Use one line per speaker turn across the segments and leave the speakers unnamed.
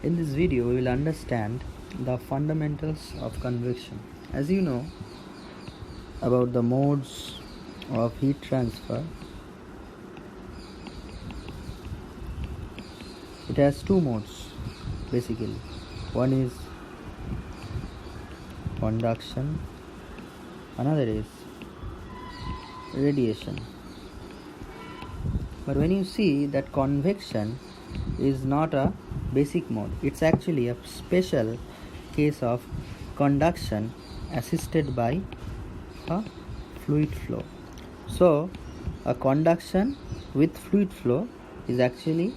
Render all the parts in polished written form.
In this video, we will understand the fundamentals of convection. As you know about the modes of heat transfer, it has two modes basically. One is conduction, another is radiation. But when you see that convection is not a basic mode, it's actually a special case of conduction assisted by a fluid flow. So a conduction with fluid flow is actually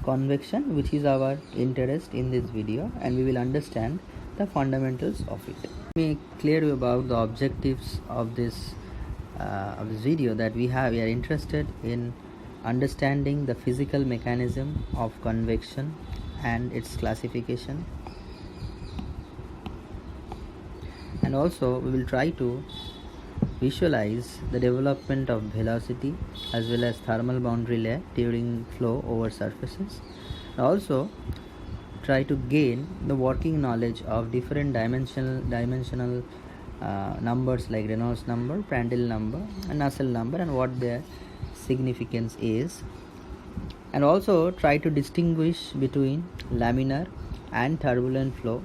convection, which is our interest in this video, and we will understand the fundamentals of it. Let me clear you about the objectives of this video that we are interested in understanding the physical mechanism of convection and its classification, and also we will try to visualize the development of velocity as well as thermal boundary layer during flow over surfaces. Also try to gain the working knowledge of different dimensional numbers like Reynolds number, Prandtl number and Nusselt number, and what their significance is, and also try to distinguish between laminar and turbulent flow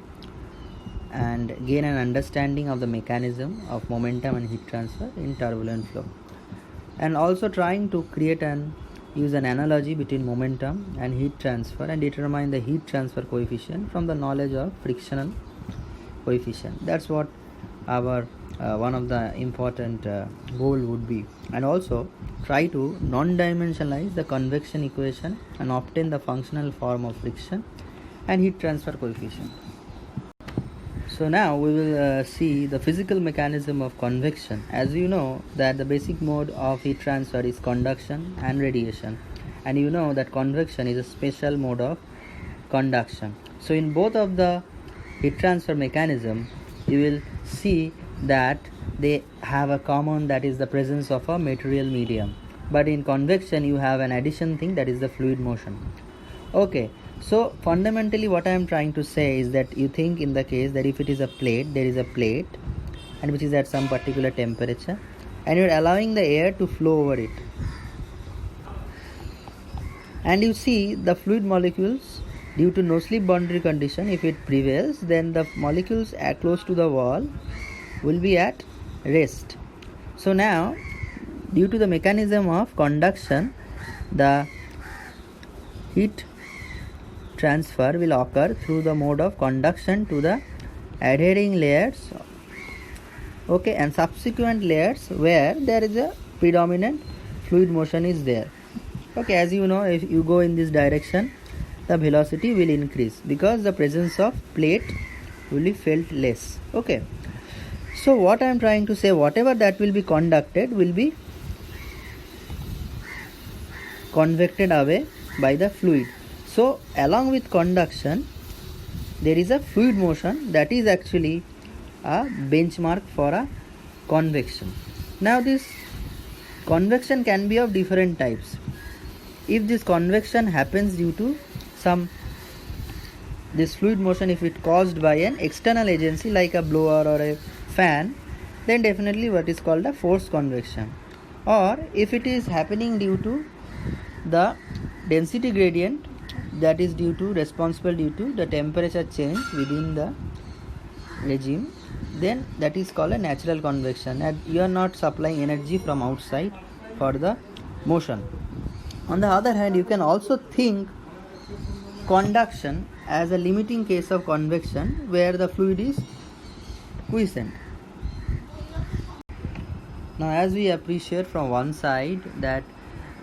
and gain an understanding of the mechanism of momentum and heat transfer in turbulent flow, and also trying to use an analogy between momentum and heat transfer and determine the heat transfer coefficient from the knowledge of frictional coefficient. That's what our one of the important goal would be, and also try to non-dimensionalize the convection equation and obtain the functional form of friction and heat transfer coefficient. So now we will see the physical mechanism of convection. As you know that the basic mode of heat transfer is conduction and radiation, and you know that convection is a special mode of conduction. So in both of the heat transfer mechanism, you will see that they have a common, that is the presence of a material medium. But in convection you have an addition thing, that is the fluid motion. Okay, so fundamentally what I am trying to say is that you think in the case that if it is a plate, there is a plate and which is at some particular temperature, and you are allowing the air to flow over it, and you see the fluid molecules, due to no slip boundary condition, if it prevails, then the molecules close to the wall will be at rest. So now due to the mechanism of conduction, the heat transfer will occur through the mode of conduction to the adhering layers, okay, and subsequent layers where there is a predominant fluid motion is there. Okay, as you know, if you go in this direction, the velocity will increase because the presence of plate will be felt less. Okay, so what I am trying to say, whatever that will be conducted will be convected away by the fluid. So along with conduction there is a fluid motion, that is actually a benchmark for a convection. Now this convection can be of different types. If this convection happens due to this fluid motion, if it caused by an external agency like a blower or a fan, then definitely what is called a forced convection. Or if it is happening due to the density gradient, that is responsible due to the temperature change within the regime, then that is called a natural convection, and you are not supplying energy from outside for the motion. On the other hand, you can also think conduction as a limiting case of convection where the fluid is quiescent. Now as we appreciate from one side that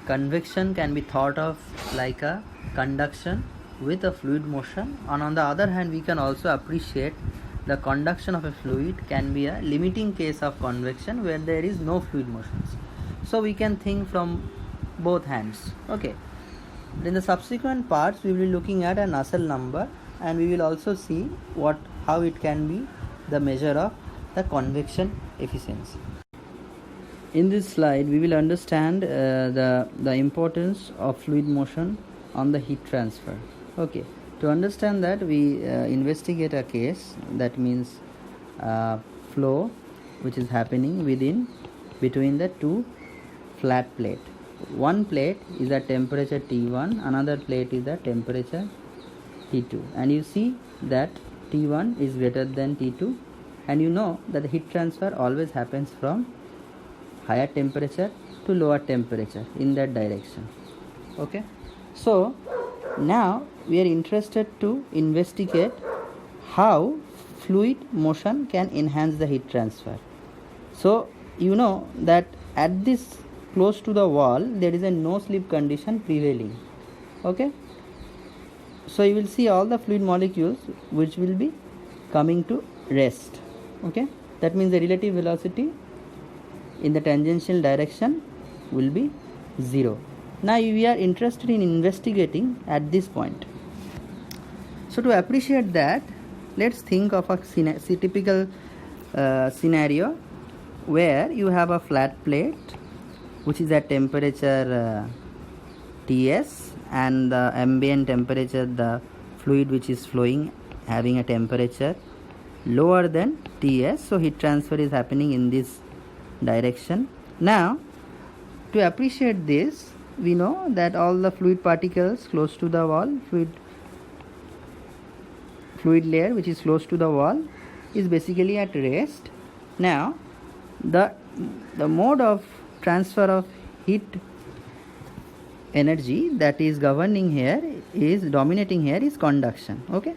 convection can be thought of like a conduction with a fluid motion, and on the other hand we can also appreciate the conduction of a fluid can be a limiting case of convection where there is no fluid motions. So we can think from both hands. Okay, in the subsequent parts we will be looking at a Nusselt number, and we will also see how it can be the measure of the convection efficiency. In this slide we will understand the importance of fluid motion on the heat transfer. Okay, To understand that, we investigate a case, that means flow which is happening between the two flat plate. One plate is at temperature T1, another plate is at temperature T2, and you see that T1 is greater than T2, and you know that the heat transfer always happens from higher temperature to lower temperature in that direction. Okay, so now we are interested to investigate how fluid motion can enhance the heat transfer. So you know that at this close to the wall there is a no slip condition prevailing. Okay, so you will see all the fluid molecules which will be coming to rest. Okay, that means the relative velocity in the tangential direction will be 0. Now we are interested in investigating at this point. So to appreciate that, let's think of a typical scenario where you have a flat plate which is at temperature Ts, and the ambient temperature, the fluid which is flowing having a temperature lower than Ts, so heat transfer is happening in this direction. Now to appreciate this, we know that all the fluid particles close to the wall, fluid layer which is close to the wall is basically at rest. Now the mode of transfer of heat energy that is dominating here is conduction. Okay,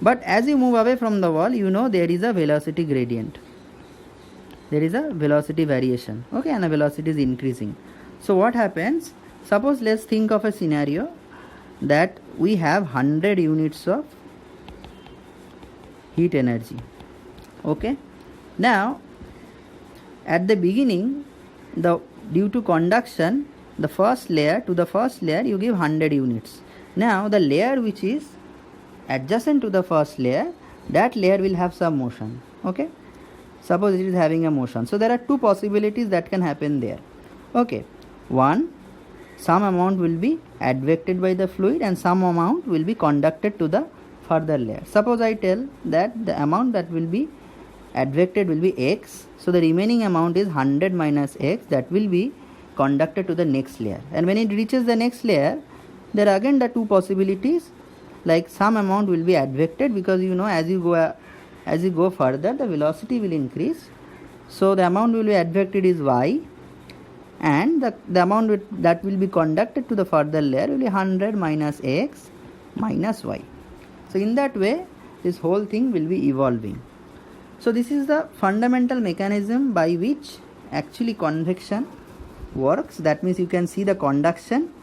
but as you move away from the wall, you know there is a velocity gradient, there is a velocity variation. Okay, and the velocity is increasing. So what happens, suppose let's think of a scenario that we have 100 units of heat energy. Okay, now at the beginning, due to conduction, to the first layer you give 100 units. Now the layer which is adjacent to the first layer, that layer will have some motion. Okay, suppose it is having a motion. So there are two possibilities that can happen there. Okay, one, some amount will be advected by the fluid and some amount will be conducted to the further layer. Suppose I tell that the amount that will be advected will be x, so the remaining amount is 100 minus x, that will be conducted to the next layer. And when it reaches the next layer, there are again the two possibilities, like some amount will be advected, because you know as you go further the velocity will increase, so the amount will be advected is y, and the amount that will be conducted to the further layer will be 100 minus x minus y. So in that way this whole thing will be evolving. So this is the fundamental mechanism by which actually convection works. That means you can see the conduction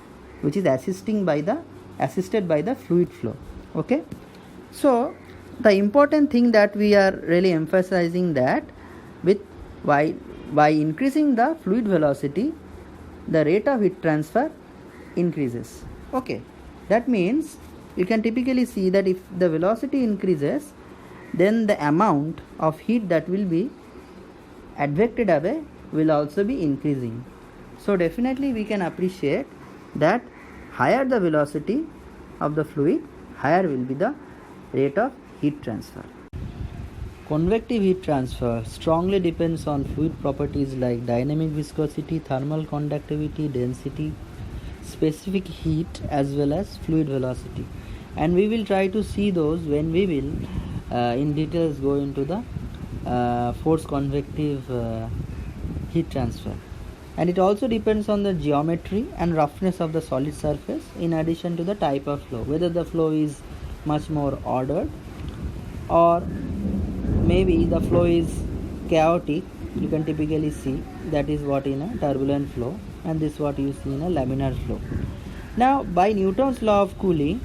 which is assisted by the fluid flow. Okay, so the important thing that we are really emphasizing, that by increasing the fluid velocity, the rate of heat transfer increases. Okay, that means you can typically see that if the velocity increases, then the amount of heat that will be advected away will also be increasing. So definitely we can appreciate that higher the velocity of the fluid, higher will be the rate of heat transfer. Convective heat transfer strongly depends on fluid properties like dynamic viscosity, thermal conductivity, density, specific heat, as well as fluid velocity. And we will try to see those when we will in details go into the force convective heat transfer. And it also depends on the geometry and roughness of the solid surface, in addition to the type of flow, whether the flow is much more ordered or maybe the flow is chaotic. You can typically see that is what in a turbulent flow, and this is what you see in a laminar flow. Now by Newton's law of cooling,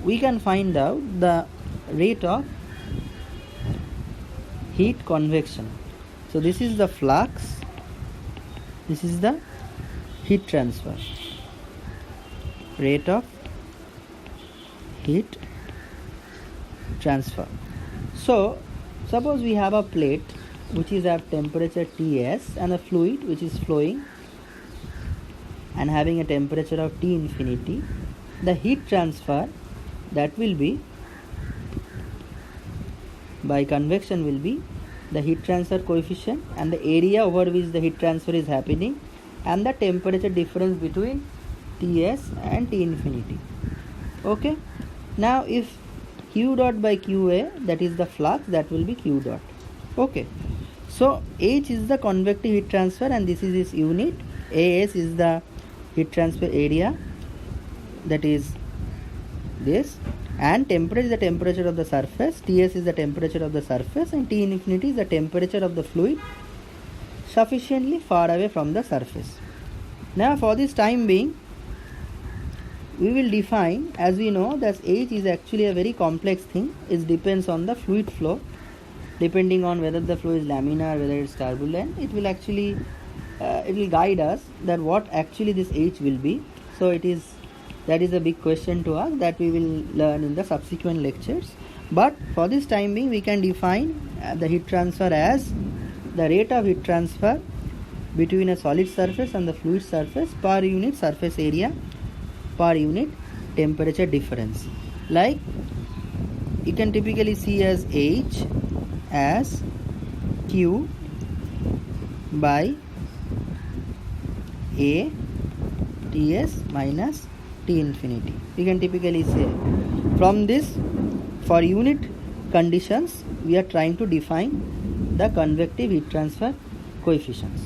we can find out the rate of heat convection. So this is the flux, this is the heat transfer, rate of heat transfer. So suppose we have a plate which is at temperature Ts and a fluid which is flowing and having a temperature of T infinity. the heat transfer that will be by convection will be the heat transfer coefficient and the area over which the heat transfer is happening and the temperature difference between Ts and T infinity. Okay, now if Q dot by QA, that is the flux, that will be Q dot. Okay, so H is the convective heat transfer and this is its unit. AS is the heat transfer area, that is this, and temperature is the temperature of the surface, Ts is the temperature of the surface, and T infinity is the temperature of the fluid sufficiently far away from the surface. Now for this time being, we will define, as we know that H is actually a very complex thing. It depends on the fluid flow. Depending on whether the flow is laminar, whether it's turbulent, it will actually it will guide us that what actually this H will be. So that is a big question to us that we will learn in the subsequent lectures. But for this time being, we can define the heat transfer as the rate of heat transfer between a solid surface and the fluid surface per unit surface area per unit temperature difference. Like you can typically see as H as Q by A Ts minus T infinity. We can typically say from this, for unit conditions we are trying to define the convective heat transfer coefficients.